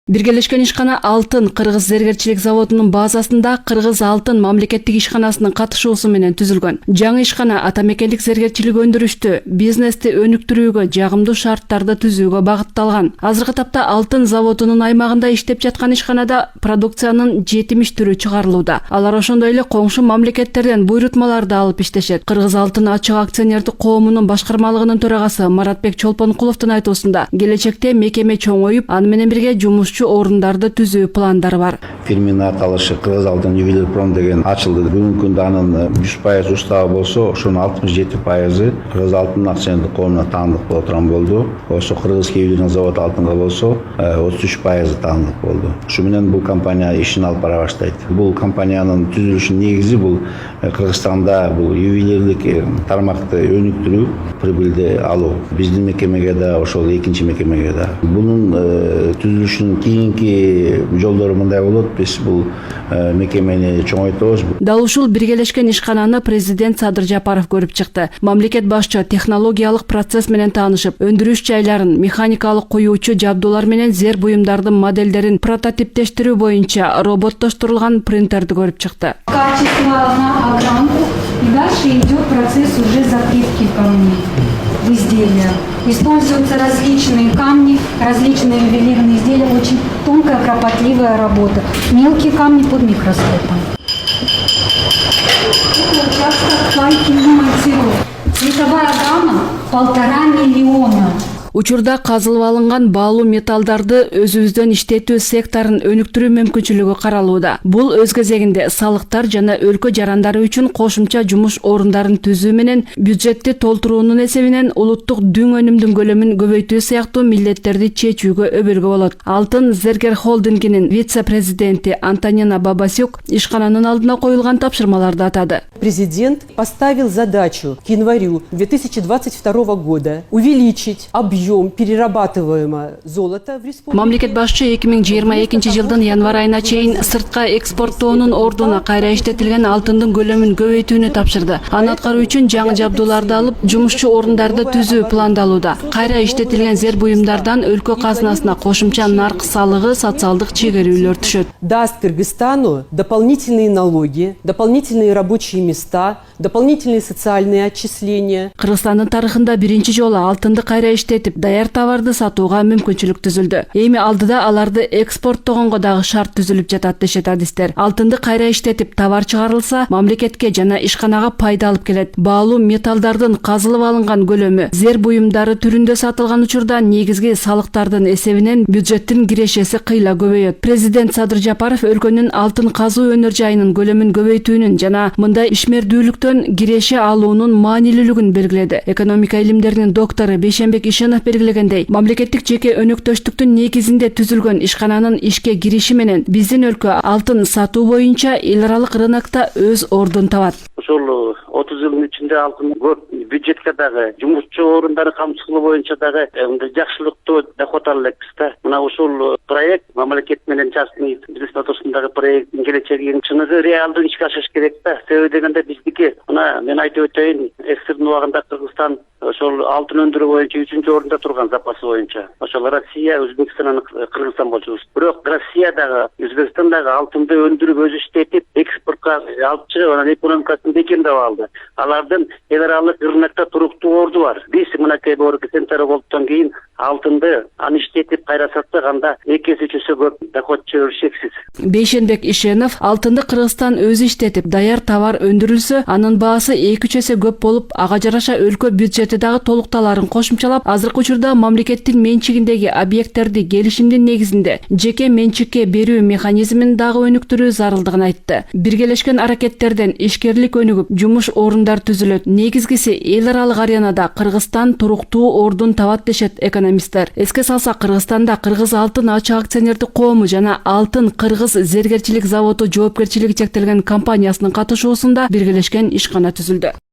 Биргелешкен ишкана Алтын Кыргыз зергерчилик заводунун базасында Кыргыз Алтын мамлекеттик ишканасынын катышуусу менен түзүлгөн. Жаңы ишкана атамекендик зергерчилик өндүрүштү, бизнести өнүктүрүүгө, жагымдуу шарттарды түзүүгө багытталган. Азыркы тапта Алтын заводунун аймагында иштеп жаткан ишканада продукциянын 70 түрү чыгарылууда. Алар ошондой эле коңшу мамлекеттерден буйрутмаларды алып иштешет. Кыргыз Алтын ачык акционердик коомунун башкармалыгынын төрагасы Маратбек Чолпонкуловдун айтуусунда, келечекте мекеме чоңоюп, аны менен бирге жумуш орундарды түзүү пландары бар. Фирменин аталышы Кыргыз Алтын Ювелирпром деген ачылды. Бүгүнкү күндө анын 100% уставы болсо, ошонун 67% Кыргыз Алтын акционердик коомуна таандык боло турган болду. Ошо Кыргыз Ювелирный завод Алтынга болсо, 33% таандык болду. Ушу менен бул компания ишин алып бара баштайт. Бул компаниянын түзүлүшүнүн негизи бул Кыргызстанда бул ювелирлик тармакты өнүктүрүү, прибылды алуу. Биздин мекемеге да, ошол экинчи мекемеге да. Бунун түзүлүшүнүн кийинки жолдору мындай болот. Биз бул мекемени чоңойтобуз. Дал ушул биргелешкен ишкананы президент Садыр Жапаров көрүп чыкты. Мамлекет башчы технологиялык процесс менен таанышып, өндүрүш жайларын, механикалык куюучу жабдуулар менен зер буюмдардын модельдерин прототиптештирүү боюнча роботтоштурулган принтерди көрүп чыкты. Качество на огранку, и дальше идет процесс уже закрепки камней в изделиях. Используются различные камни, различные ювелирные изделия, очень тонкая, кропотливая работа. Мелкие камни под микроскопом. Это участок пайки монтировки. Цветовая гамма 1,5 миллиона. Учурда казылып алынган баалуу металлдарды өзүбүздөн иштетүү секторун өнүктүрүү мүмкүнчүлүгү каралууда. Бул өз кезегинде салыктар жана өлкө жарандары үчүн кошумча жумуш орундарын түзүү менен бюджетти толтуруунун эсебинен улуттук дүң өнүмдүн көлөмүн көбөйтүү сыяктуу милдеттерди чечүүгө өбөлгө болот. Алтын Зергер холдингинин вице-президенти Антонина Бабасюк ишкананын алдына коюлган тапшырмаларды атады. Президент поставил задачу к январю 2022 года увеличить объем перерабатываемого золота в республике. Мамлекет башчы 2022 жылдын январ айына чейин сыртка экспорттоонун ордуна кайра иштетилген алтындын көлөмүн көбөйтүүнү тапшырды. Аны аткаруу үчүн жаңы жабдууларды алып, жумушчу орундарды түзүү пландалууда. Кайра иштетилген зер буюмдардан өлкө казынасына кошумча нарк салыгы, социалдык чегерүүлөр түшөт. Даст Кыргызстану дополнительные налоги, дополнительные рабочие места, дополнительные социальные отчисления. Кыргызстандын тарыхында биринчи жолу алтынды кайра иштетип, даяр товарды сатууга мүмкүнчүлүк түзүлдү. Эми алдыда аларды экспорттогонго дагы шарт түзүлүп жатат дешет адистер. Алтынды кайра иштетип, товар чыгарылса, мамлекетке жана ишканага пайда алып келет. Баалуу металлдардын казылып алынган көлөмү зер буюмдары түрүндө сатылган учурда негизги салыктардын эсебинен бюджеттин кирешеси кыйла көбөйөт. Президент Садыр Жапаров өлкөнүн алтын казуу өнөр жайынын көлөмүн көбөйтүүнүн жана мындай ишмердүүлүктөн киреше алуунун маанилүүлүгүн белгиледи. Экономика илимдеринин доктору Бейшенбек Ишенов белгилегендей, мамлекеттик жеке өнөктөштүктүн негизинде түзүлгөн ишкананын ишке кириши менен биздин өлкө алтын сатуу боюнча эл аралык рынокто өз ордун табат. Ошол 30 жылдын ичинде алтын көп бюджетке дагы, жумушчу орундары камсыздыгы боюнча дагы жакшылыктуу доход ала элекпиз да. Мына ушул проект мамлекет менен частный бизнес ортосундагы проекттин келечеги чыныгы реалдуу ишке ашыш керек да. Себеби дегенде биздики, мына мен айтып өтөйүн, экспорттун убагында Кыргызстан ошол алтын өндүрүү боюнча 3-чү орунда турган запасы боюнча. Ошол Россия, Өзбекстан, Кыргызстан болчубуз. Бирок Россия дагы, Өзбекстан дагы алтынды өндүрүп өзү иштетип, экспортко алып чыгып, анан экономикасын бекемдеп алды. Алардын эл аралык рынокто туруктуу орду бар. Биз мынакей борги центр болуптан кийин алтынды аны иштетип кайра сатсак, анда 2 эсе чөсө көп доход чыгыш шексиз. Бейшенбек Ишенов алтынды Кыргызстан өзү иштетип, даяр товар өндүрүлсө, анын баасы 2 эсе көп болуп, ага жараша өлкө бюджети дагы толукталарын кошумчалап, азыркы учурда мамлекеттин менчигиндеги объекттерди келишимдин негизинде жеке менчикке берүү механизмин дагы өнүктүрүү зарылдыгын айтты. Биргелешкен аракеттерден ишкерлик өнүгүп, жумуш орундар түзүлөт. Негизгиси эл аралык аренада Кыргызстан туруктуу ордун табат дешет экономисттер. Эске салсак, Кыргызстанда Кыргыз Алтын ачык акционердик коому жана Алтын Кыргыз зергерчилик заводу жоопкерчилиги чектелген компаниясынын катышуусунда биргелешкен ишкана түзүлдү.